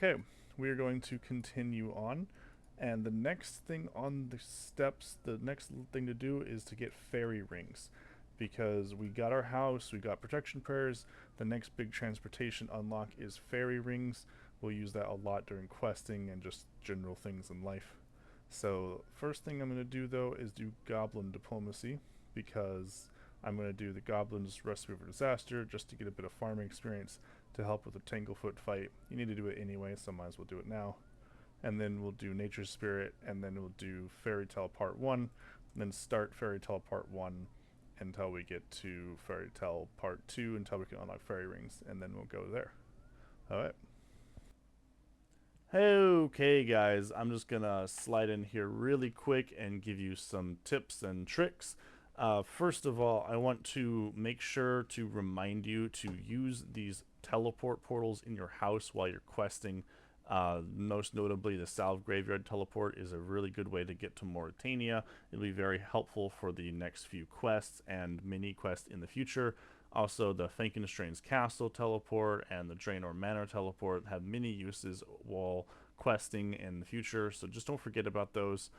Okay, we are going to continue on. And the next thing on the steps, the next thing to do is to get fairy rings. Because we got our house, we got protection prayers. The next big transportation unlock is fairy rings. We'll use that a lot during questing and just general things in life. So, first thing I'm going to do though is do goblin diplomacy. Because I'm going to do the goblin's recipe for disaster just to get a bit of farming experience to help with the Tanglefoot fight. You need to do it anyway, so might as well do it now. And then we'll do Nature Spirit, and then we'll do Fairy Tale Part 1, and then start Fairy Tale Part 1 until we get to Fairy Tale Part 2 until we can unlock fairy rings, and then we'll go there. Alright. Okay guys, I'm just gonna slide in here really quick and give you some tips and tricks. First of all, I want to make sure to remind you to use these teleport portals in your house while you're questing. Most notably, the Salve Graveyard teleport is a really good way to get to Mauritania. It'll be very helpful for the next few quests and mini quests in the future. Also, the Frankenstein's Castle teleport and the Draenor Manor teleport have many uses while questing in the future, so just don't forget about those.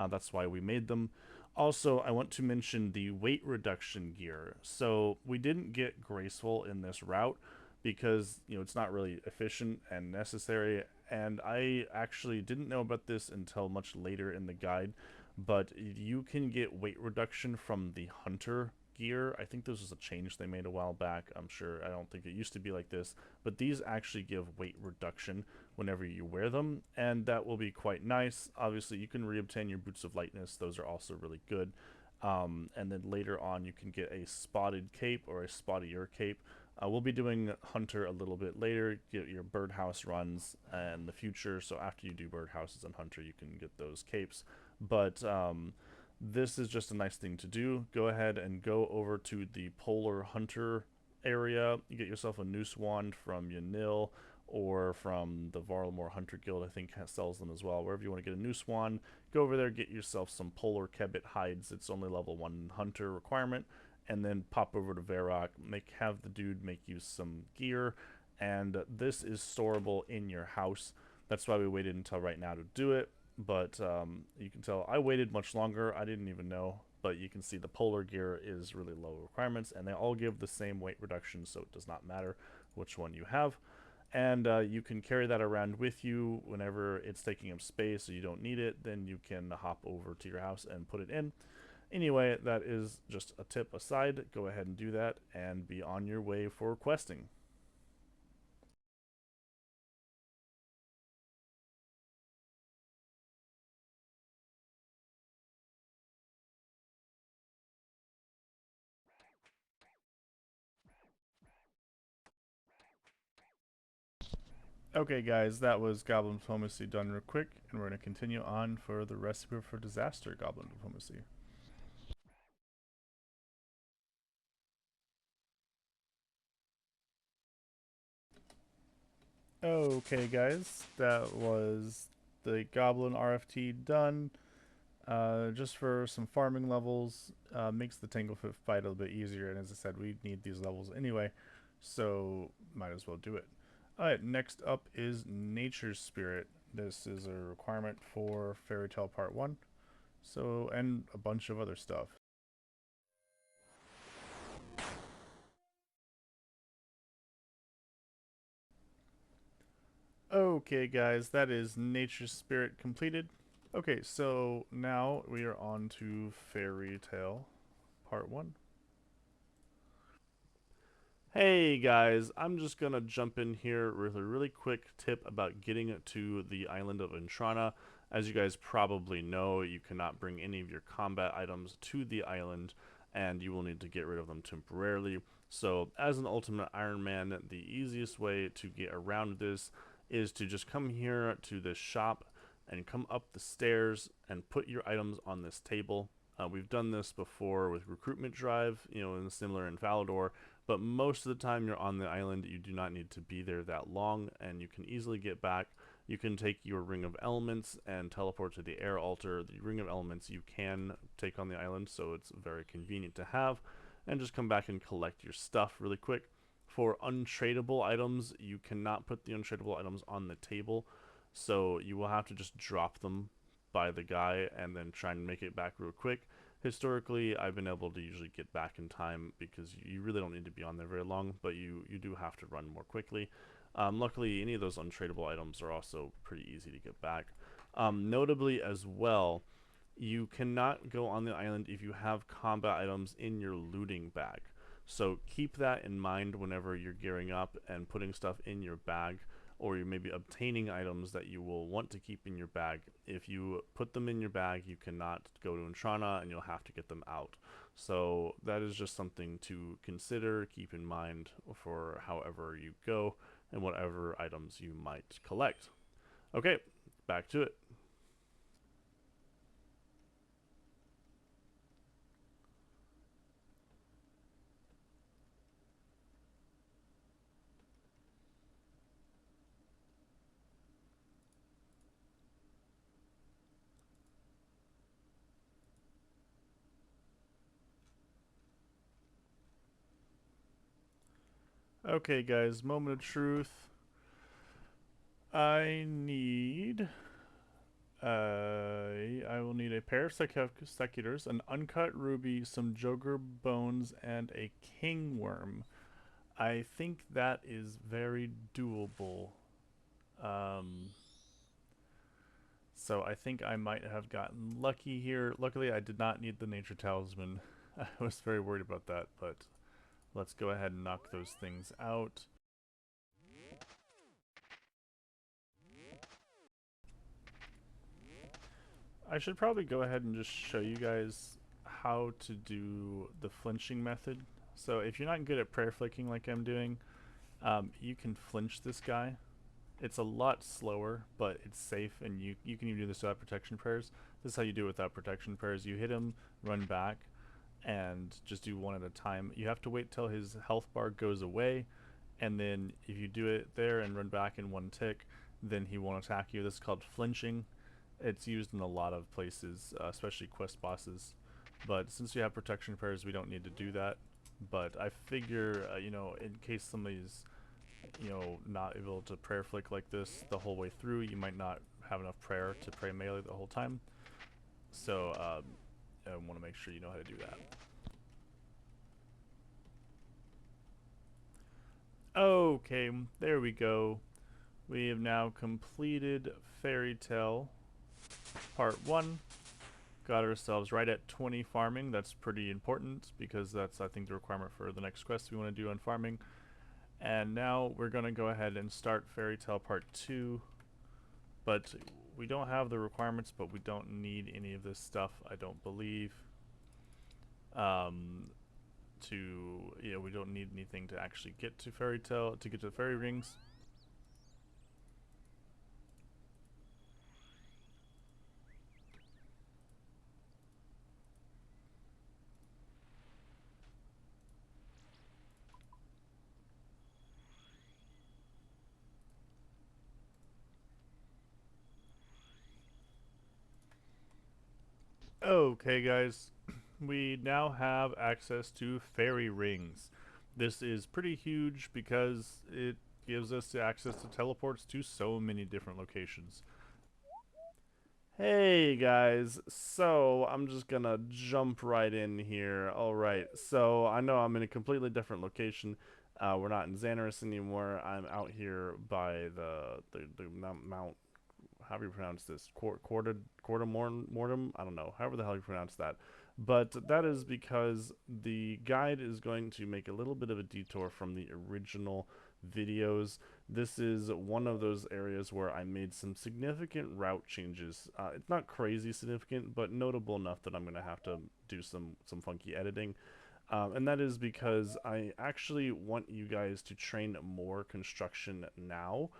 That's why we made them. Also, I want to mention the weight reduction gear. So we didn't get Graceful in this route because it's not really efficient and necessary, and I actually didn't know about this until much later in the guide, but you can get weight reduction from the Hunter gear. I think this was a change they made a while back. I don't think it used to be like this, but these actually give weight reduction whenever you wear them, and that will be quite nice. Obviously, you can reobtain your Boots of Lightness. Those are also really good. And then later on, you can get a Spotted Cape or a Spottier Cape. We'll be doing Hunter a little bit later, get your birdhouse runs in the future, so after you do birdhouses and Hunter, you can get those capes. But this is just a nice thing to do. Go ahead and go over to the Polar Hunter area. You get yourself a Noose Wand from Yanil or from the Varlamore Hunter Guild, I think sells them as well. Wherever you want to get a Noose Wand, go over there, get yourself some Polar Kebbit hides. It's only level 1 Hunter requirement. And then pop over to Varrock, have the dude make you some gear, and this is storeable in your house. That's why we waited until right now to do it, but you can tell I waited much longer. I didn't even know, but you can see the polar gear is really low requirements, and they all give the same weight reduction, so it does not matter which one you have. And you can carry that around with you whenever it's taking up space, so you don't need it. Then you can hop over to your house and put it in. Anyway, that is just a tip aside. Go ahead and do that and be on your way for questing. Okay guys, that was Goblin Diplomacy done real quick, and we're going to continue on for the Recipe for Disaster Goblin Diplomacy. Okay guys, that was the Goblin RFT done. Just for some farming levels, makes the Tanglefoot fight a little bit easier, and as I said, we need these levels anyway, so might as well do it. Alright, next up is Nature's Spirit. This is a requirement for Fairy Tale Part 1, so, and a bunch of other stuff. Okay guys, that is Nature's Spirit completed. Okay, so now we are on to Fairy Tale Part 1. Hey guys, I'm just gonna jump in here with a really quick tip about getting to the island of Intrana. As you guys probably know, you cannot bring any of your combat items to the island, and you will need to get rid of them temporarily. So as an ultimate Ironman, the easiest way to get around this is to just come here to this shop and come up the stairs and put your items on this table. We've done this before with Recruitment Drive, and similar in Falador, but most of the time you're on the island, you do not need to be there that long, and you can easily get back. You can take your Ring of Elements and teleport to the Air Altar. The Ring of Elements you can take on the island, so it's very convenient to have, and just come back and collect your stuff really quick. For untradeable items, you cannot put the untradeable items on the table, so you will have to just drop them by the guy and then try and make it back real quick. Historically, I've been able to usually get back in time because you really don't need to be on there very long, but you do have to run more quickly. Luckily, any of those untradeable items are also pretty easy to get back. Notably as well, you cannot go on the island if you have combat items in your looting bag. So keep that in mind whenever you're gearing up and putting stuff in your bag, or you may be obtaining items that you will want to keep in your bag. If you put them in your bag, you cannot go to Intrana and you'll have to get them out. So that is just something to consider, keep in mind for however you go and whatever items you might collect. Okay, back to it. Okay, guys, moment of truth. I need. I will need a pair of secutors, an uncut ruby, some joker bones, and a king worm. I think that is very doable. Um, so I think I might have gotten lucky here. Luckily, I did not need the nature talisman. I was very worried about that, but let's go ahead and knock those things out. I should probably go ahead and just show you guys how to do the flinching method. So if you're not good at prayer flicking like I'm doing, you can flinch this guy. It's a lot slower, but it's safe, and you can even do this without protection prayers. This is how you do it without protection prayers. You hit him, run back, and just do one at a time. You have to wait till his health bar goes away, and then if you do it there and run back in one tick, then he won't attack you. This is called flinching. It's used in a lot of places, especially quest bosses. But since you have protection prayers, we don't need to do that. But I figure, in case somebody's, not able to prayer flick like this the whole way through, you might not have enough prayer to pray melee the whole time. So I want to make sure you know how to do that. Okay, there we go. We have now completed Fairy Tale Part 1. Got ourselves right at 20 farming. That's pretty important because that's, I think, the requirement for the next quest we want to do on farming. And now we're going to go ahead and start Fairy Tale Part 2. But we don't have the requirements, but we don't need any of this stuff, I don't believe. We don't need anything to actually get to Fairy Tale, to get to the fairy rings. Okay, guys, we now have access to fairy rings. This is pretty huge because it gives us access to teleports to so many different locations. Hey guys, so I'm just gonna jump right in here. Alright, so I know I'm in a completely different location. We're not in Xanaris anymore. I'm out here by the Mount, how do you pronounce this? Mortem? I don't know. However the hell you pronounce that. But that is because the guide is going to make a little bit of a detour from the original videos. This is one of those areas where I made some significant route changes. It's not crazy significant, but notable enough that I'm going to have to do some funky editing. And that is because I actually want you guys to train more construction now,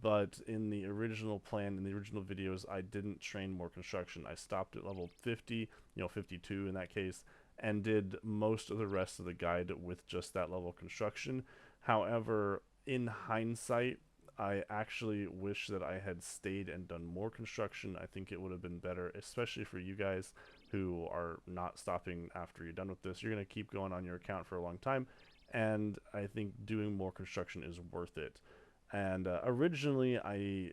but in the original plan, in the original videos, I didn't train more construction. I stopped at level 50, 52 in that case, and did most of the rest of the guide with just that level of construction. However, in hindsight, I actually wish that I had stayed and done more construction. I think it would have been better, especially for you guys who are not stopping after you're done with this. You're going to keep going on your account for a long time, and I think doing more construction is worth it. And originally, I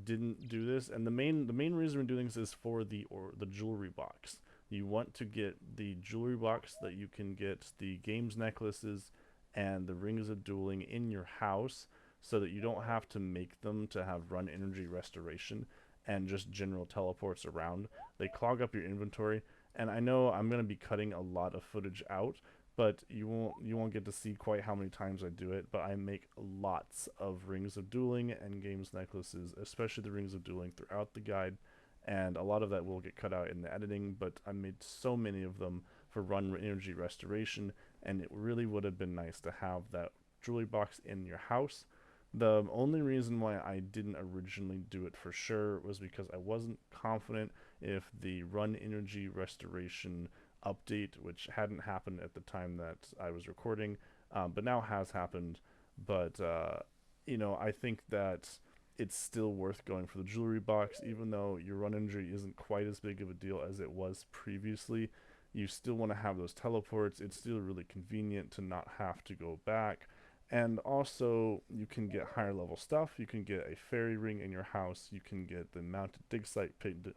didn't do this, and the main reason we're doing this is for the jewelry box. You want to get the jewelry box that you can get the games necklaces and the rings of dueling in your house, so that you don't have to make them to have run energy restoration and just general teleports around. They clog up your inventory, and I know I'm gonna be cutting a lot of footage out, but you won't get to see quite how many times I do it. But I make lots of rings of dueling and games necklaces, especially the rings of dueling, throughout the guide, and a lot of that will get cut out in the editing. But I made so many of them for run energy restoration, and it really would have been nice to have that jewelry box in your house. The only reason why I didn't originally do it for sure was because I wasn't confident if the run energy restoration update, which hadn't happened at the time that I was recording, but now has happened. But I think that it's still worth going for the jewelry box, even though your run injury isn't quite as big of a deal as it was previously. You still want to have those teleports. It's still really convenient to not have to go back. And also, you can get higher level stuff. You can get a fairy ring in your house. You can get the mounted dig site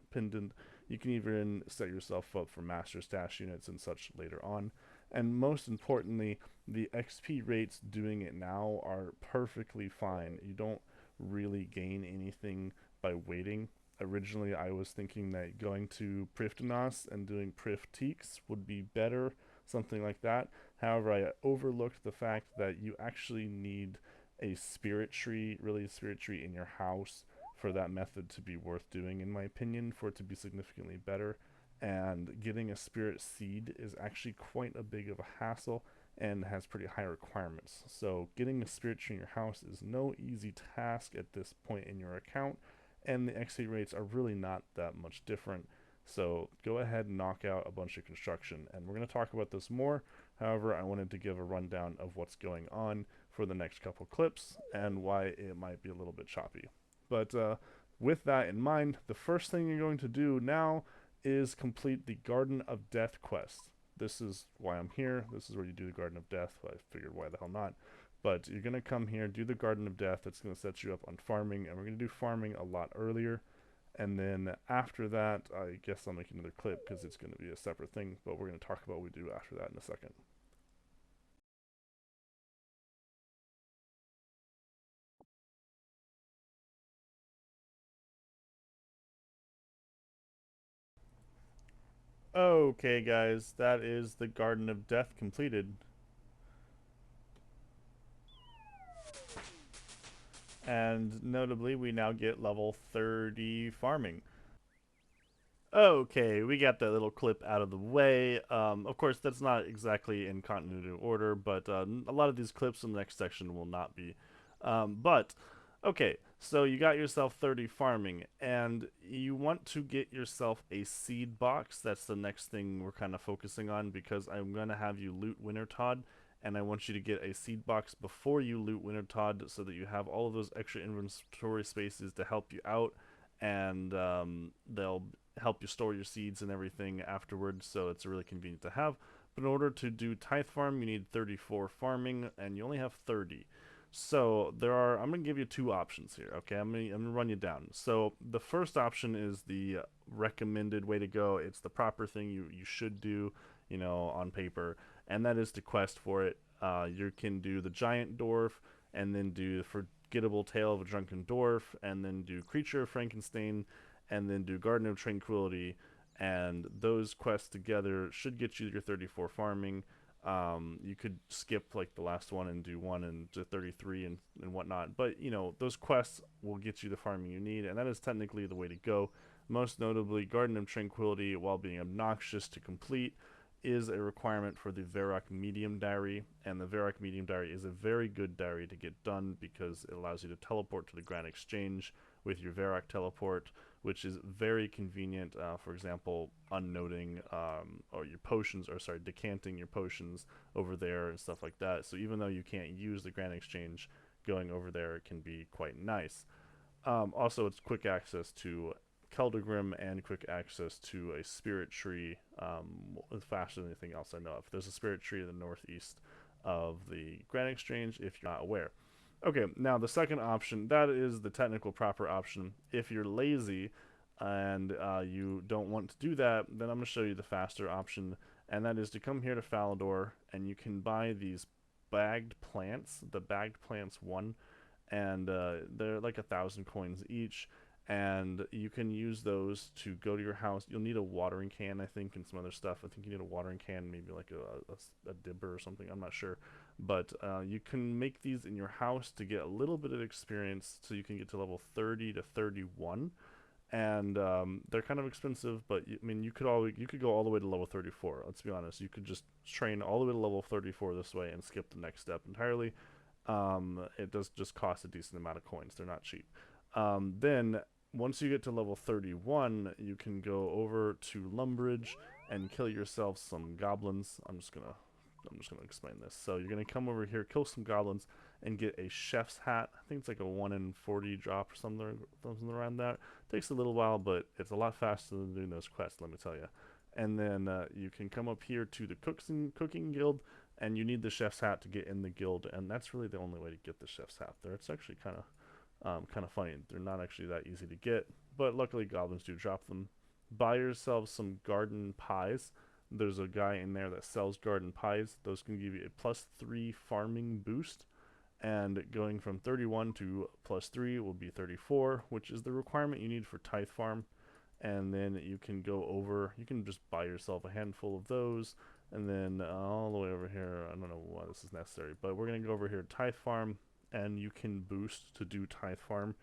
pendant. You can even set yourself up for master stash units and such later on. And most importantly, the XP rates doing it now are perfectly fine. You don't really gain anything by waiting. Originally, I was thinking that going to Prifddinas and doing Prifteaks would be better, something like that. However, I overlooked the fact that you actually need a spirit tree, really a spirit tree in your house, for that method to be worth doing, in my opinion, for it to be significantly better. And getting a spirit seed is actually quite a big of a hassle and has pretty high requirements. So getting a spirit tree in your house is no easy task at this point in your account, and the XP rates are really not that much different. So go ahead and knock out a bunch of construction, and we're going to talk about this more. However, I wanted to give a rundown of what's going on for the next couple clips and why it might be a little bit choppy. But with that in mind, the first thing you're going to do now is complete the Garden of Death quest. This is why I'm here. This is where you do the Garden of Death. I figured why the hell not. But you're going to come here, do the Garden of Death. That's going to set you up on farming, and we're going to do farming a lot earlier. And then after that, I guess I'll make another clip because it's going to be a separate thing, but we're going to talk about what we do after that in a second. Okay, guys, that is the Garden of Death completed. And notably, we now get level 30 farming. Okay, we got that little clip out of the way. Of course, that's not exactly in continuity order, but a lot of these clips in the next section will not be. But, okay, so you got yourself 30 farming, and you want to get yourself a seed box. That's the next thing we're kind of focusing on, because I'm going to have you loot Wintertodt, and I want you to get a seed box before you loot Wintertodt so that you have all of those extra inventory spaces to help you out, and they'll help you store your seeds and everything afterwards, so it's really convenient to have. But in order to do Tithe farm, you need 34 farming, and you only have 30. So I'm going to give you two options here, okay? I'm going to run you down. So the first option is the recommended way to go. It's the proper thing you should do, on paper, and that is to quest for it. You can do the Giant Dwarf, and then do the Forgettable Tale of a Drunken Dwarf, and then do Creature of Frankenstein, and then do Garden of Tranquility, and those quests together should get you your 34 farming. You could skip like the last one and do one and do 33 and whatnot, but those quests will get you the farming you need, and that is technically the way to go. Most notably, Garden of Tranquility, while being obnoxious to complete, is a requirement for the Varrock Medium Diary, and the Varrock Medium Diary is a very good diary to get done because it allows you to teleport to the Grand Exchange with your Varrock teleport, which is very convenient. For example, unnoting or your potions, or sorry, decanting your potions over there and stuff like that. So even though you can't use the Grand Exchange, going over there can be quite nice. Also, it's quick access to Keldagrim and quick access to a spirit tree faster than anything else I know of. There's a spirit tree in the northeast of the Grand Exchange if you're not aware. Okay, now the second option, that is the technical proper option. If you're lazy and you don't want to do that, then I'm going to show you the faster option, and that is to come here to Falador, and you can buy these bagged plants, the bagged plants one, and they're like 1,000 coins each, and you can use those to go to your house. You'll need a watering can, I think, and some other stuff. I think you need a watering can, maybe like a dibber or something, I'm not sure. But you can make these in your house to get a little bit of experience, so you can get to level 30 to 31. And they're kind of expensive, but I mean, you could go all the way to level 34. Let's be honest, you could just train all the way to level 34 this way and skip the next step entirely. It does just cost a decent amount of coins. They're not cheap. Then once you get to level 31, you can go over to Lumbridge and kill yourself some goblins. I'm just gonna explain this. So you're gonna come over here, kill some goblins, and get a chef's hat. I think it's like a 1 in 40 drop or something around that. It takes a little while, but it's a lot faster than doing those quests, let me tell you. And then you can come up here to the cooking guild, and you need the chef's hat to get in the guild, and that's really the only way to get the chef's hat there. It's actually kind of funny. They're not actually that easy to get, but luckily goblins do drop them. Buy yourself some garden pies. There's a guy in there that sells garden pies. Those can give you a +3 farming boost, and going from 31 to +3 will be 34, which is the requirement you need for Tithe farm. And then you can go over, you can just buy yourself a handful of those, and then all the way over here, I don't know why this is necessary, but we're going to go over here to Tithe farm, and you can boost to do Tithe farm.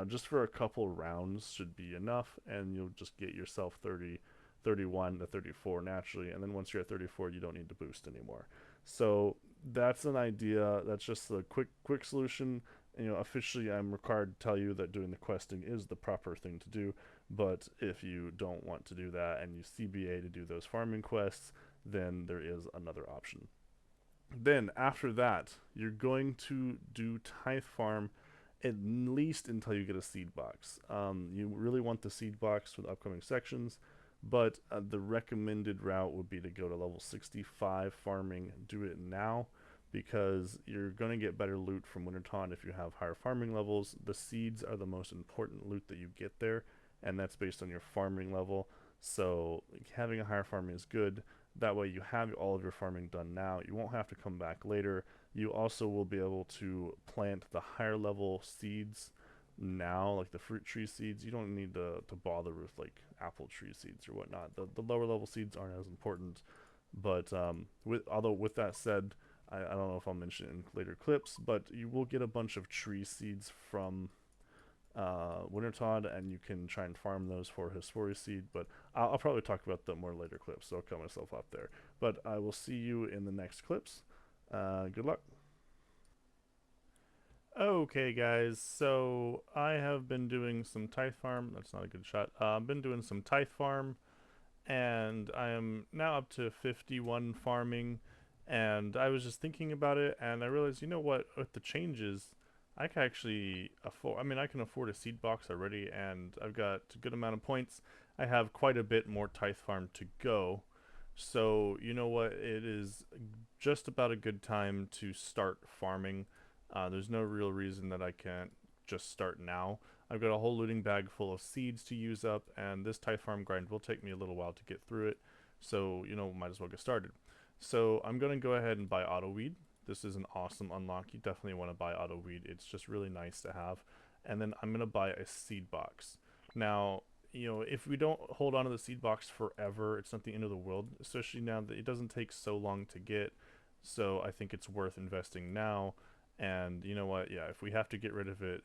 Just for a couple rounds should be enough, and you'll just get yourself 31 to 34 naturally, and then once you're at 34, you don't need to boost anymore. So that's an idea. That's just a quick solution. You know, officially I'm required to tell you that doing the questing is the proper thing to do, but if you don't want to do that and you CBA to do those farming quests, then there is another option. Then after that, you're going to do Tithe farm at least until you get a seed box. You really want the seed box for the upcoming sections, but the recommended route would be to go to level 65 farming. Do it now, because you're going to get better loot from Wintertodt if you have higher farming levels. The seeds are the most important loot that you get there, and that's based on your farming level. So having a higher farming is good. That way you have all of your farming done now. You won't have to come back later. You also will be able to plant the higher level seeds now, like the fruit tree seeds. You don't need to bother with like apple tree seeds or whatnot. The lower level seeds aren't as important. But with that said, I don't know if I'll mention it in later clips, but you will get a bunch of tree seeds from Wintertodt, and you can try and farm those for Hesperia seed, but I'll probably talk about that more later clips, so I'll cut myself off there. But I will see you in the next clips. Good luck. Okay, guys, so I have been doing some Tithe farm. That's not a good shot. I've been doing some Tithe farm, and I am now up to 51 farming, and I was just thinking about it, and I realized, you know what, with the changes, I can actually afford, I mean, I can afford a seed box already, and I've got a good amount of points. I have quite a bit more Tithe farm to go, so you know what, it is just about a good time to start farming. There's no real reason that I can't just start now. I've got a whole looting bag full of seeds to use up, and this Tithe farm grind will take me a little while to get through it, so you know, might as well get started. So I'm going to go ahead and buy auto weed. This is an awesome unlock. You definitely want to buy auto weed. It's just really nice to have. And then I'm going to buy a seed box. Now, you know, if we don't hold on to the seed box forever, it's not the end of the world, especially now that it doesn't take so long to get. So I think it's worth investing now. And you know what? Yeah, if we have to get rid of it,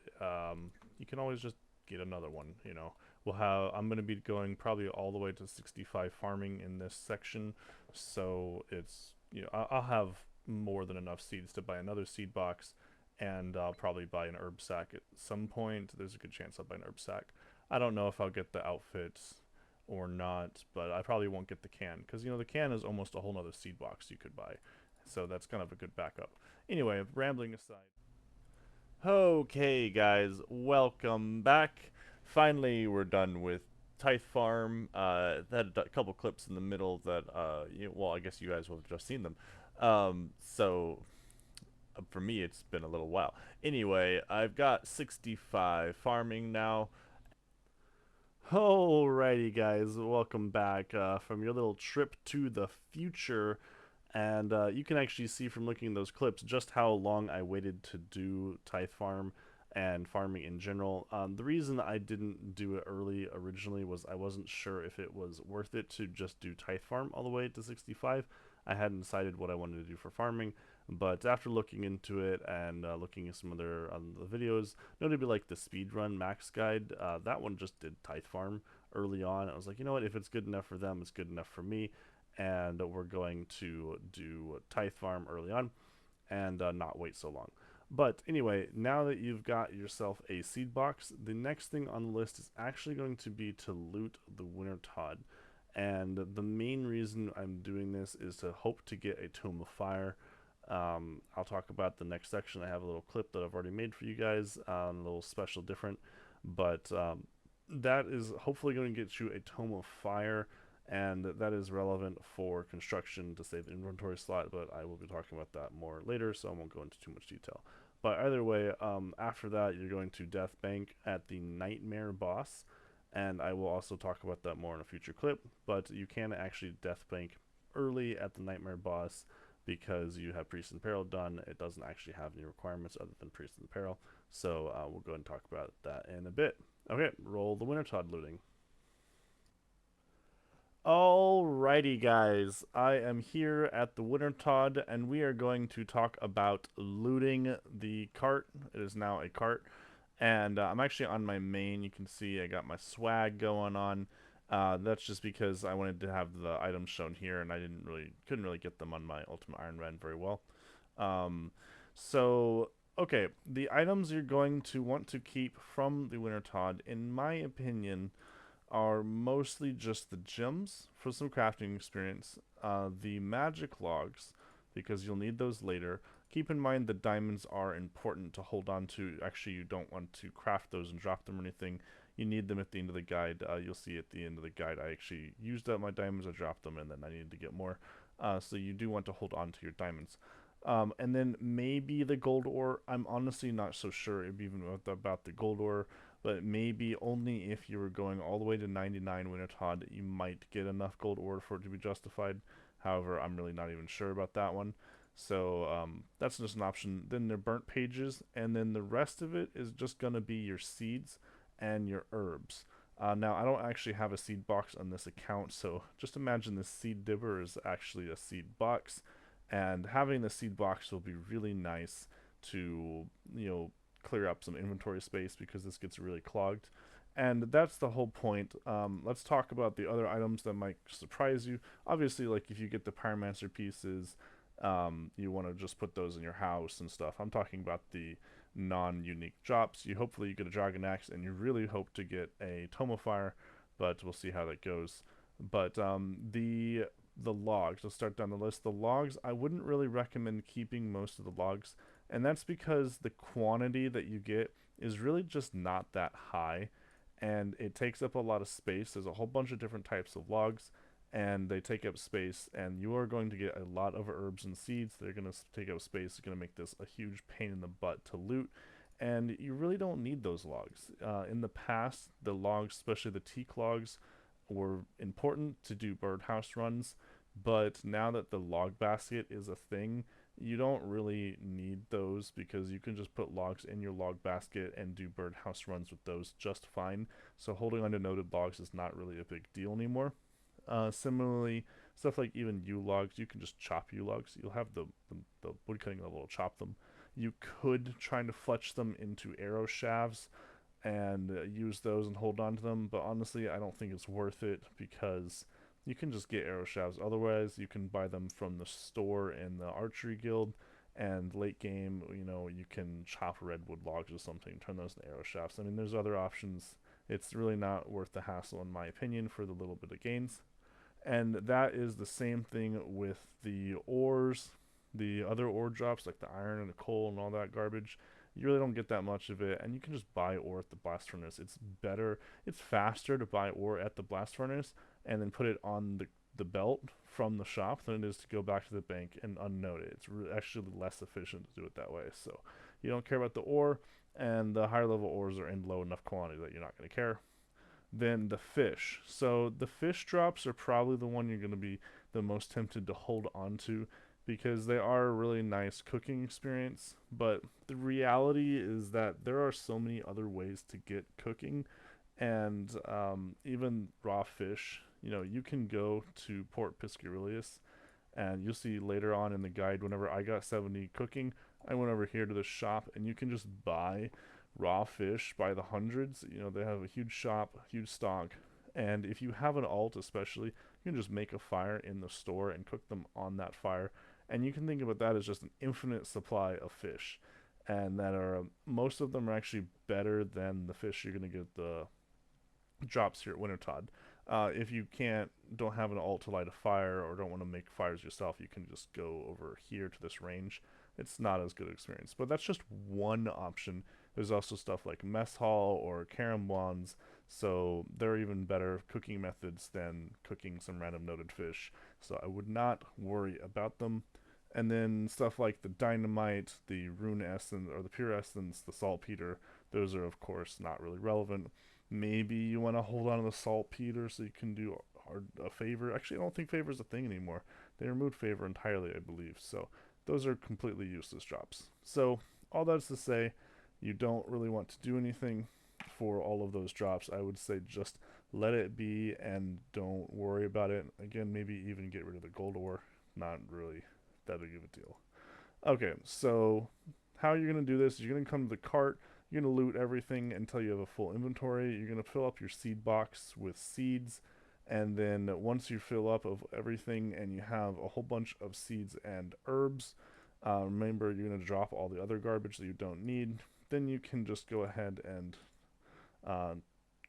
you can always just get another one, you know. I'm going to be going probably all the way to 65 farming in this section. So it's, you know, I'll have more than enough seeds to buy another seed box, and I'll probably buy an herb sack at some point. There's a good chance I'll buy an herb sack. I don't know if I'll get the outfits or not, but I probably won't get the can, because you know the can is almost a whole nother seed box you could buy, so that's kind of a good backup. Anyway, rambling aside. Okay, guys, welcome back. Finally, we're done with Tithe Farm. That had a couple clips in the middle that, well, I guess you guys will have just seen them. So for me, it's been a little while. Anyway, I've got 65 farming now. Alrighty, guys, welcome back from your little trip to the future. And you can actually see from looking at those clips just how long I waited to do Tithe Farm and farming in general. The reason I didn't do it early originally was I wasn't sure if it was worth it to just do Tithe Farm all the way to 65. I hadn't decided what I wanted to do for farming, but after looking into it and looking at some other the videos, notably like the speedrun max guide, that one just did Tithe Farm early on. I was like, you know what, if it's good enough for them, it's good enough for me, and we're going to do Tithe Farm early on and not wait so long. But anyway, now that you've got yourself a seed box, the next thing on the list is actually going to be to loot the Wintertodt. And the main reason I'm doing this is to hope to get a Tome of Fire. I'll talk about the next section. I have a little clip that I've already made for you guys, a little special different. But that is hopefully going to get you a Tome of Fire, and that is relevant for construction to save the inventory slot, but I will be talking about that more later, so I won't go into too much detail. But either way, after that, you're going to Death Bank at the Nightmare boss, and I will also talk about that more in a future clip, but you can actually Death Bank early at the Nightmare boss because you have Priest in Peril done. It doesn't actually have any requirements other than Priest in Peril, so we'll go ahead and talk about that in a bit. Okay, roll the Wintertodt looting. Alrighty, guys, I am here at the Wintertodt, and we are going to talk about looting the cart. It is now a cart, and I'm actually on my main. You can see I got my swag going on. That's just because I wanted to have the items shown here, and I couldn't really get them on my Ultimate Ironman very well. Um, so okay, the items you're going to want to keep from the Wintertodt, in my opinion, are mostly just the gems for some crafting experience, the magic logs, because you'll need those later. Keep in mind the diamonds are important to hold on to. Actually, you don't want to craft those and drop them or anything. You need them at the end of the guide. You'll see at the end of the guide I actually used up my diamonds, I dropped them, and then I needed to get more. So you do want to hold on to your diamonds. And then maybe the gold ore. I'm honestly not so sure even about the gold ore, but maybe only if you were going all the way to 99 Wintertodt, you might get enough gold ore for it to be justified. However, I'm really not even sure about that one. So that's just an option. Then the burnt pages, and then the rest of it is just going to be your seeds and your herbs. Now, I don't actually have a seed box on this account, so just imagine this seed dipper is actually a seed box, and having the seed box will be really nice to, clear up some inventory space because this gets really clogged. And that's the whole point. Let's talk about the other items that might surprise you. Obviously, like if you get the Pyromancer pieces, you want to just put those in your house and stuff. I'm talking about the non-unique drops. Hopefully you get a Dragon Axe, and you really hope to get a Tome of Fire, but we'll see how that goes. But the logs, let's start down the list. The logs, I wouldn't really recommend keeping most of the logs, and that's because the quantity that you get is really just not that high, and it takes up a lot of space. There's a whole bunch of different types of logs, and they take up space, and you are going to get a lot of herbs and seeds. They're going to take up space. It's going to make this a huge pain in the butt to loot, and you really don't need those logs. In the past, the logs, especially the teak logs, were important to do birdhouse runs, but now that the log basket is a thing, you don't really need those because you can just put logs in your log basket and do birdhouse runs with those just fine. So holding on to noted logs is not really a big deal anymore. Similarly, stuff like even U logs, you can just chop U logs. You'll have the woodcutting level to chop them. You could try to fletch them into arrow shafts and use those and hold on to them, but honestly, I don't think it's worth it because you can just get arrow shafts. Otherwise, you can buy them from the store in the archery guild, and late game, you can chop redwood logs or something, turn those into arrow shafts. I mean, there's other options. It's really not worth the hassle, in my opinion, for the little bit of gains. And that is the same thing with the ores, the other ore drops like the iron and the coal and all that garbage. You really don't get that much of it, and you can just buy ore at the blast furnace. It's faster to buy ore at the blast furnace and then put it on the belt from the shop than it is to go back to the bank and unnote it. It's actually less efficient to do it that way. So you don't care about the ore, and the higher level ores are in low enough quantity that you're not going to care. Then the fish. So the fish drops are probably the one you're going to be the most tempted to hold on to because they are a really nice cooking experience. But the reality is that there are so many other ways to get cooking, and even raw fish. You can go to Port Piscarius, and you'll see later on in the guide, whenever I got 70 cooking, I went over here to the shop, and you can just buy raw fish by the hundreds. They have a huge shop, huge stock. And if you have an alt, especially, you can just make a fire in the store and cook them on that fire. And you can think about that as just an infinite supply of fish. And that are, most of them are actually better than the fish you're going to get the drops here at Wintertodt. If you don't have an alt to light a fire or don't want to make fires yourself, you can just go over here to this range. It's not as good an experience, but that's just one option. There's also stuff like mess hall or carambons, so they're even better cooking methods than cooking some random noted fish. So I would not worry about them. And then stuff like the dynamite, the rune essence, or the pure essence, the saltpeter, those are of course not really relevant. Maybe you want to hold on to the saltpeter so you can do a favor. Actually, I don't think favor is a thing anymore. They removed favor entirely, I believe. So those are completely useless drops. So all that's to say, you don't really want to do anything for all of those drops. I would say just let it be and don't worry about it. Again, maybe even get rid of the gold ore. Not really that big of a deal. Okay, so how you're going to do this is you're going to come to the cart. You're going to loot everything until you have a full inventory. You're going to fill up your seed box with seeds. And then once you fill up of everything and you have a whole bunch of seeds and herbs, remember you're going to drop all the other garbage that you don't need. Then you can just go ahead and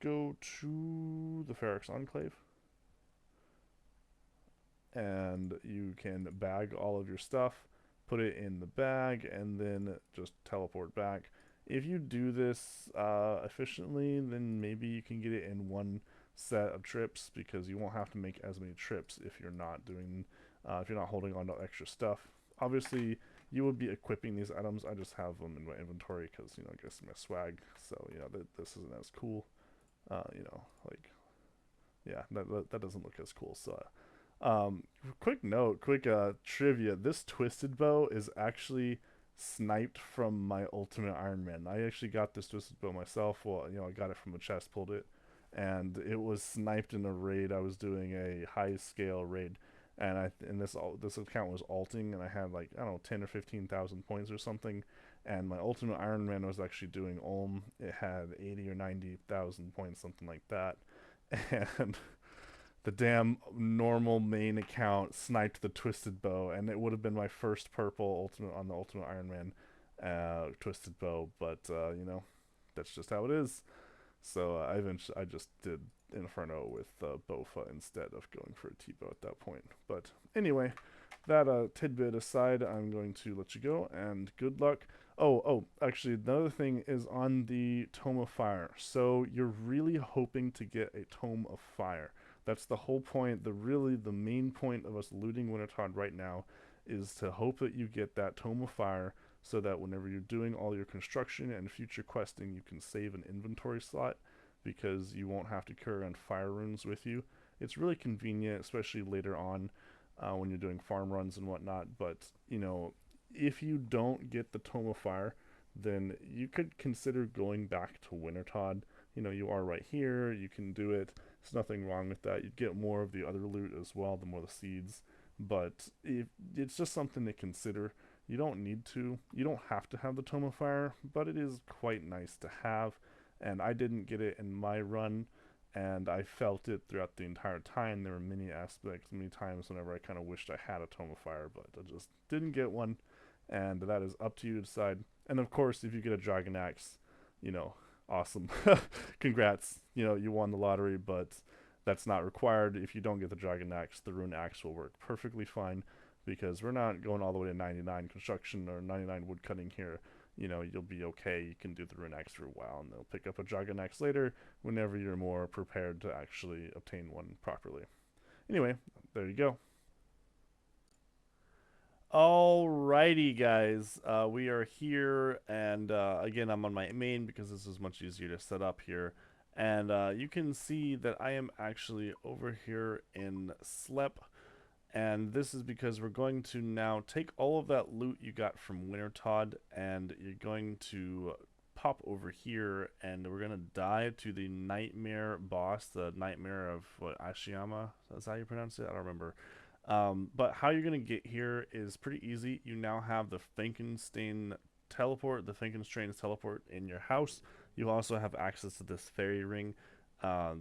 go to the Ferrex Enclave. And you can bag all of your stuff, put it in the bag, and then just teleport back. If you do this efficiently, then maybe you can get it in one set of trips because you won't have to make as many trips if you're not holding on to extra stuff. Obviously, you would be equipping these items. I just have them in my inventory because I guess my swag. So this isn't as cool. Yeah, that doesn't look as cool. So. Quick note, quick trivia. This twisted bow is actually sniped from my ultimate Ironman. I actually got this twisted bow myself. Well, I got it from a chest, pulled it, and it was sniped in a raid. I was doing a high scale raid, and this account was alting, and I had like, I don't know, 10 or 15,000 points or something. And my ultimate Ironman was actually doing Ulm. It had 80 or 90,000 points, something like that, and the damn normal main account sniped the twisted bow, and it would have been my first purple ultimate on the ultimate Ironman twisted bow, but that's just how it is. So I just did Inferno with Bofa instead of going for a T-bow at that point. But anyway, that tidbit aside, I'm going to let you go, and good luck. Actually, another thing is on the Tome of Fire. So you're really hoping to get a Tome of Fire. That's the whole point. The main point of us looting Wintertodt right now is to hope that you get that Tome of Fire so that whenever you're doing all your construction and future questing, you can save an inventory slot because you won't have to carry around fire runes with you. It's really convenient, especially later on when you're doing farm runs and whatnot. But, if you don't get the Tome of Fire, then you could consider going back to Wintertodt. You are right here. You can do it. There's nothing wrong with that. You'd get more of the other loot as well, the more the seeds. But it's just something to consider. You don't need to. You don't have to have the Tome of Fire, but it is quite nice to have. And I didn't get it in my run, and I felt it throughout the entire time. There were many aspects, many times whenever I kind of wished I had a Tome of Fire, but I just didn't get one. And that is up to you to decide. And of course, if you get a Dragon Axe, awesome. Congrats. You won the lottery, but that's not required. If you don't get the Dragon Axe, the Rune Axe will work perfectly fine because we're not going all the way to 99 construction or 99 wood cutting here. You'll be okay. You can do the Rune Axe for a while, and they'll pick up a Dragon Axe later whenever you're more prepared to actually obtain one properly. Anyway, there you go. Alrighty, guys. We are here, and again, I'm on my main because this is much easier to set up here. And you can see that I am actually over here in Slep, and this is because we're going to now take all of that loot you got from Wintertodt, and you're going to pop over here, and we're gonna dive to the Nightmare boss, the Nightmare of what, Ashiyama? That's how you pronounce it? I don't remember. But how you're gonna get here is pretty easy. You now have the Frankenstein teleport, the Frankenstein's teleport in your house. You also have access to this fairy ring.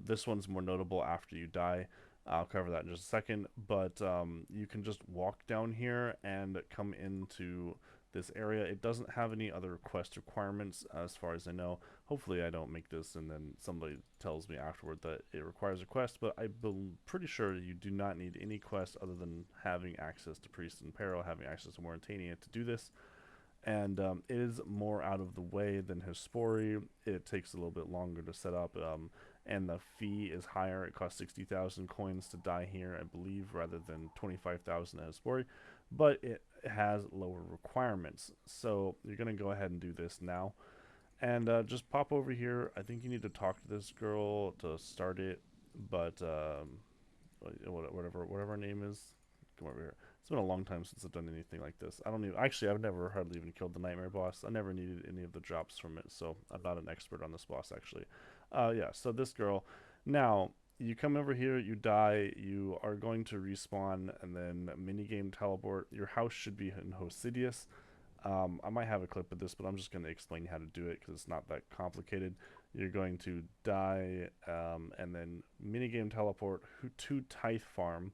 This one's more notable after you die. I'll cover that in just a second, but you can just walk down here and come into this area. It doesn't have any other quest requirements as far as I know. Hopefully I don't make this and then somebody tells me afterward that it requires a quest, but I'm pretty sure you do not need any quest other than having access to Priest in Peril, having access to Mauritania to do this. And it is more out of the way than Hispori. It takes a little bit longer to set up, and the fee is higher. It costs 60,000 coins to die here, I believe, rather than 25,000 at Hispori, but it has lower requirements. So you're going to go ahead and do this now. And just pop over here. I think you need to talk to this girl to start it, but whatever her name is, come over here. It's been a long time since I've done anything like this. I don't even, actually, I've never hardly even killed the Nightmare boss. I never needed any of the drops from it, so I'm not an expert on this boss, actually. Yeah, so this girl. Now, you come over here, you die, you are going to respawn, and then minigame teleport. Your house should be in Hosidius. I might have a clip of this, but I'm just going to explain how to do it because it's not that complicated. You're going to die, and then minigame teleport to Tithe Farm,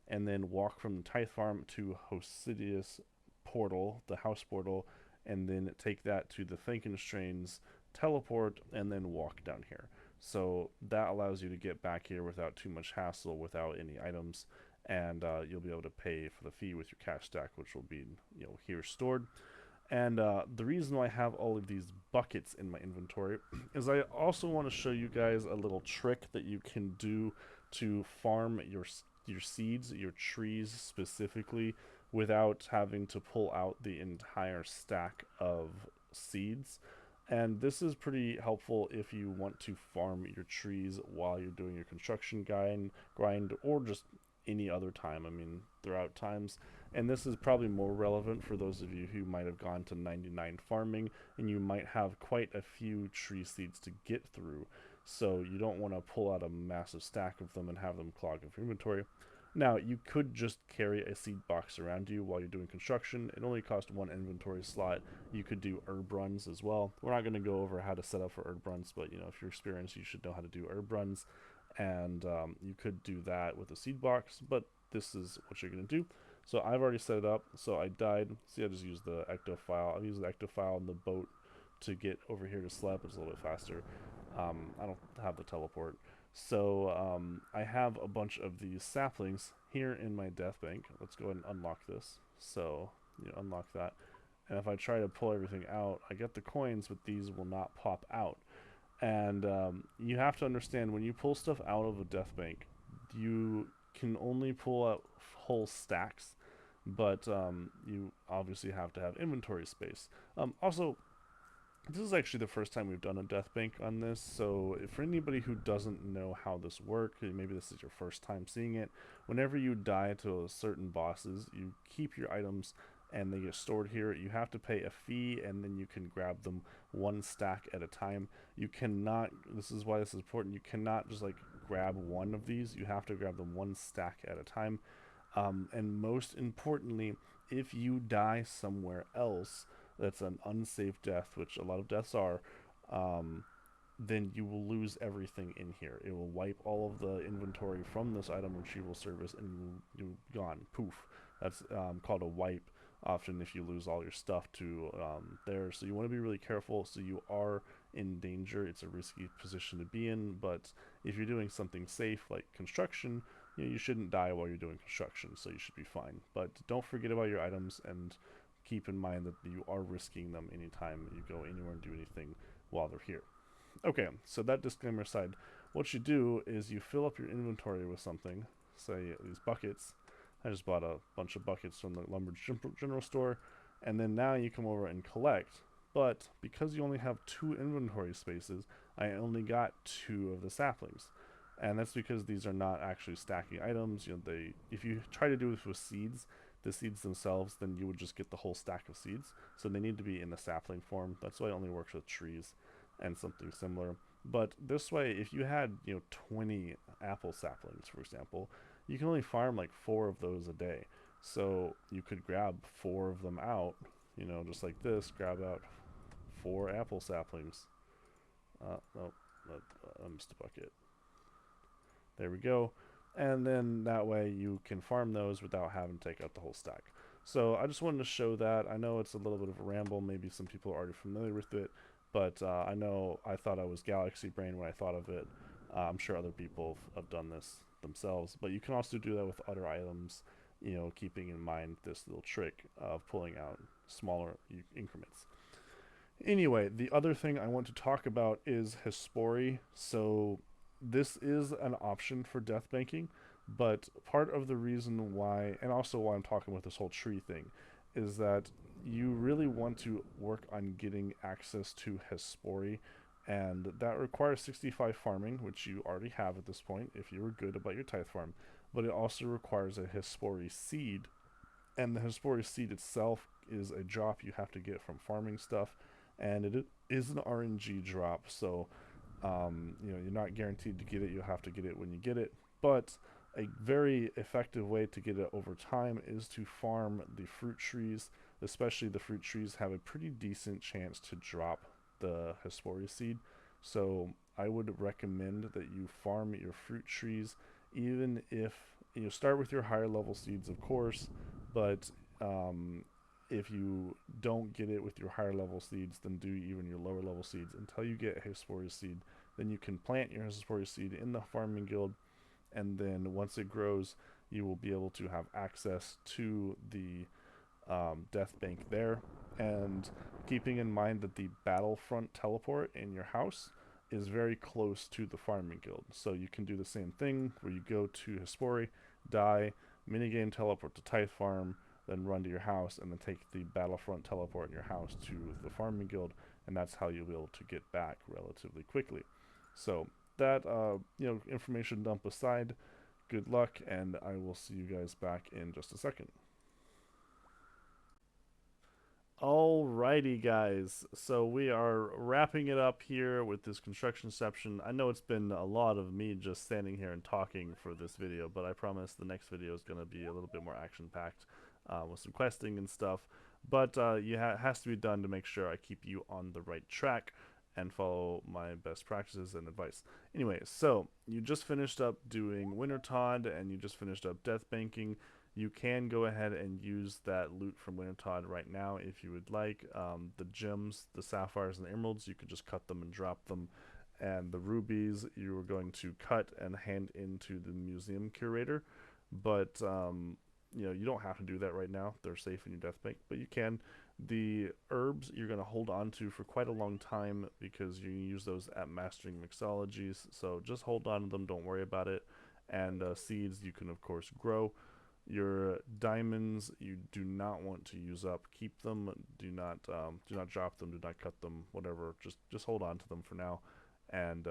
and then walk from the Tithe Farm to Hosidius portal, the house portal, and then take that to the Frankenstein's teleport, and then walk down here. So that allows you to get back here without too much hassle, without any items, and you'll be able to pay for the fee with your cash stack, which will be here stored. And the reason why I have all of these buckets in my inventory is I also want to show you guys a little trick that you can do to farm your seeds, your trees specifically, without having to pull out the entire stack of seeds. And this is pretty helpful if you want to farm your trees while you're doing your construction grind or just any other time. I mean, throughout times. And this is probably more relevant for those of you who might have gone to 99 farming and you might have quite a few tree seeds to get through. So you don't want to pull out a massive stack of them and have them clog up your inventory. Now, you could just carry a seed box around you while you're doing construction. It only costs one inventory slot. You could do herb runs as well. We're not going to go over how to set up for herb runs, but if you're experienced, you should know how to do herb runs. And you could do that with a seed box, but this is what you're going to do. So I've already set it up. So I died. See, I just used the ecto file. I've used the ecto file in the boat to get over here to Slep. It's a little bit faster. I don't have the teleport. So I have a bunch of these saplings here in my death bank. Let's go ahead and unlock this. So unlock that. And if I try to pull everything out, I get the coins, but these will not pop out. And you have to understand, when you pull stuff out of a death bank, you can only pull out whole stacks, but you obviously have to have inventory space. Also, this is actually the first time we've done a death bank on this, so for anybody who doesn't know how this works, maybe this is your first time seeing it, whenever you die to certain bosses, you keep your items and they get stored here. You have to pay a fee, and then you can grab them one stack at a time. You cannot, this is why this is important, you cannot just like grab one of these. You have to grab them one stack at a time. And most importantly, if you die somewhere else that's an unsafe death, which a lot of deaths are, then you will lose everything in here. It will wipe all of the inventory from this item retrieval service, and you're gone. Poof. That's called a wipe. Often if you lose all your stuff to there. So you want to be really careful. So you are in danger. It's a risky position to be in, but if you're doing something safe like construction, you shouldn't die while you're doing construction, so you should be fine. But don't forget about your items, and keep in mind that you are risking them anytime you go anywhere and do anything while they're here. Okay, so that disclaimer aside, what you do is you fill up your inventory with something. say these buckets. I just bought a bunch of buckets from the lumber general store, and then now you come over and collect. But because you only have 2 inventory spaces, I only got 2 of the saplings, and that's because these are not actually stacking items. You know, if you try to do this with seeds, the seeds themselves, then you would just get the whole stack of seeds. So they need to be in the sapling form. That's why it only works with trees and something similar. But this way, if you had 20 apple saplings, for example, you can only farm like 4 of those a day. So you could grab 4 of them out, just like this. Grab out 4 apple saplings. No, I missed a bucket. There we go. And then that way you can farm those without having to take out the whole stack. So I just wanted to show that. I know it's a little bit of a ramble. Maybe some people are already familiar with it. But I know I thought I was Galaxy Brain when I thought of it. I'm sure other people have done this themselves. But you can also do that with other items, keeping in mind this little trick of pulling out smaller increments. Anyway, the other thing I want to talk about is Hespori. So this is an option for death banking, but part of the reason why, and also why I'm talking with this whole tree thing, is that you really want to work on getting access to Hespori, and that requires 65 farming, which you already have at this point if you were good about your Tithe farm, but it also requires a Hespori seed, and the Hespori seed itself is a drop you have to get from farming stuff, and it is an RNG drop, so you're not guaranteed to get it. You'll have to get it when you get it. But a very effective way to get it over time is to farm the fruit trees. Especially the fruit trees have a pretty decent chance to drop the Hesperia seed. So I would recommend that you farm your fruit trees, even if you start with your higher level seeds, of course, but if you don't get it with your higher level seeds, then do even your lower level seeds until you get Hesperia seed. Then you can plant your Hesperia seed in the farming guild, and then once it grows, you will be able to have access to the death bank there. And keeping in mind that the battlefront teleport in your house is very close to the farming guild, so you can do the same thing where you go to Hespori, die, minigame teleport to Tithe farm, then run to your house, and then take the battlefront teleport in your house to the farming guild, and that's how you'll be able to get back relatively quickly. So that information dump aside, good luck, and I will see you guys back in just a second. Alrighty, guys. So we are wrapping it up here with this construction section. I know it's been a lot of me just standing here and talking for this video, but I promise the next video is going to be a little bit more action-packed with some questing and stuff. But it has to be done to make sure I keep you on the right track and follow my best practices and advice. Anyway, so you just finished up doing Wintertodt and you just finished up death banking. You can go ahead and use that loot from Wintertodt right now if you would like. The gems, the sapphires and the emeralds, you could just cut them and drop them. And the rubies, you are going to cut and hand into the museum curator. But you don't have to do that right now. They're safe in your death bank, but you can. The herbs you're going to hold on to for quite a long time because you use those at mastering mixologies. So just hold on to them. Don't worry about it. And seeds you can of course grow. Your diamonds you do not want to use up. Keep them. Do not drop them. Do not cut them. Whatever. Just hold on to them for now. And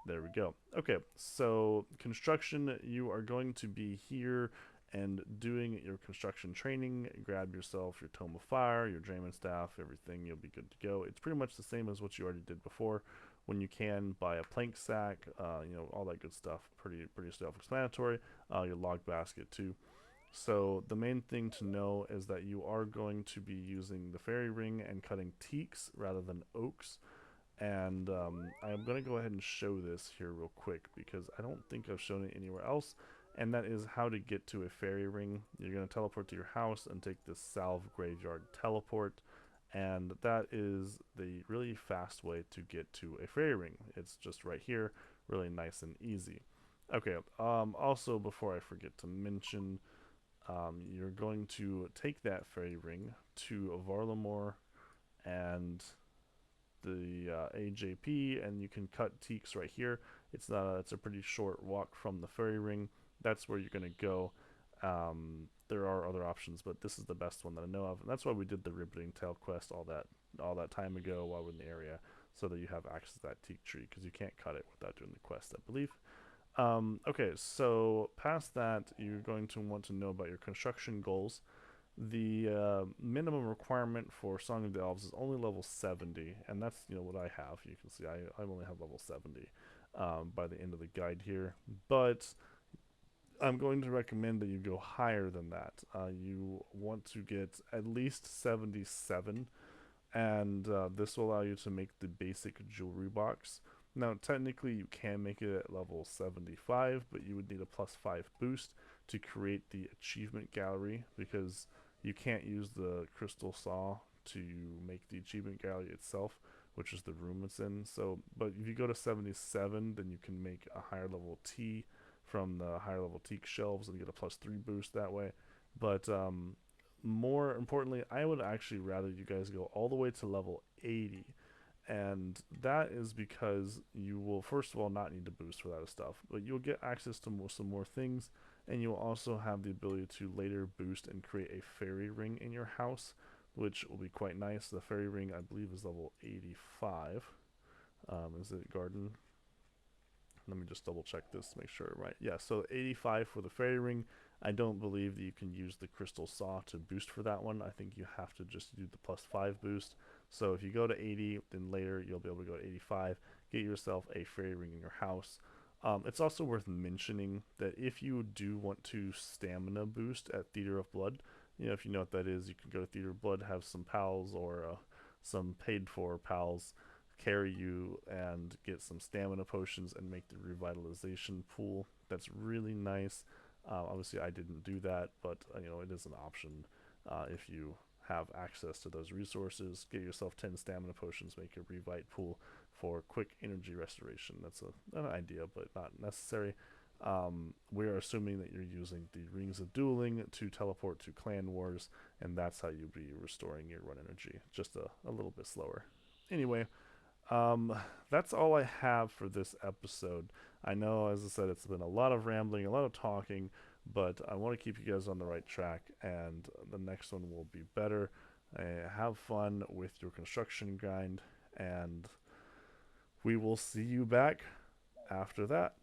there we go. Okay. So construction. You are going to be here and doing your construction training. Grab yourself your Tome of Fire, your Draymond Staff, everything. You'll be good to go. It's pretty much the same as what you already did before. When you can, buy a plank sack, all that good stuff. Pretty self-explanatory. Your log basket too. So the main thing to know is that you are going to be using the fairy ring and cutting teaks rather than oaks. And I'm going to go ahead and show this here real quick because I don't think I've shown it anywhere else. And that is how to get to a fairy ring. You're going to teleport to your house and take this Salve Graveyard teleport. And that is the really fast way to get to a fairy ring. It's just right here, really nice and easy. Okay, also before I forget to mention, you're going to take that fairy ring to Varlamore and the AJP, and you can cut teaks right here. It's a pretty short walk from the fairy ring. that's where you're going to go. There are other options, but this is the best one that I know of, and that's why we did the Ribbiting Tail quest all that time ago while we're in the area, so that you have access to that teak tree, because you can't cut it without doing the quest, I believe. Okay, so past that, you're going to want to know about your construction goals. The minimum requirement for Song of the Elves is only level 70, and that's what I have. You can see I only have level 70 by the end of the guide here, but I'm going to recommend that you go higher than that. You want to get at least 77, and this will allow you to make the basic jewelry box. Now, technically, you can make it at level 75, but you would need a +5 boost to create the achievement gallery, because you can't use the crystal saw to make the achievement gallery itself, which is the room it's in. So, but if you go to 77, then you can make a higher level tea from the higher level teak shelves and get a +3 boost that way. But more importantly, I would actually rather you guys go all the way to level 80, and that is because you will first of all not need to boost for that stuff, but you'll get access to some more things, and you'll also have the ability to later boost and create a fairy ring in your house, which will be quite nice. The fairy ring, I believe, is level 85. Is it garden? Let me just double check this to make sure, right? Yeah, so 85 for the fairy ring. I don't believe that you can use the crystal saw to boost for that one. I think you have to just do the +5 boost. So if you go to 80, then later you'll be able to go to 85, get yourself a fairy ring in your house. It's also worth mentioning that if you do want to stamina boost at Theater of Blood, if you know what that is, you can go to Theater of Blood, have some pals or some paid for pals carry you and get some stamina potions and make the revitalization pool. That's really nice. Obviously, I didn't do that, but it is an option if you have access to those resources. Get yourself 10 stamina potions, make your revite pool for quick energy restoration. That's an idea, but not necessary. We're assuming that you're using the Rings of Dueling to teleport to Clan Wars, and that's how you'll be restoring your run energy, just a little bit slower. Anyway, that's all I have for this episode. I know, as I said, it's been a lot of rambling, a lot of talking, but I want to keep you guys on the right track, and the next one will be better. Have fun with your construction grind, and we will see you back after that.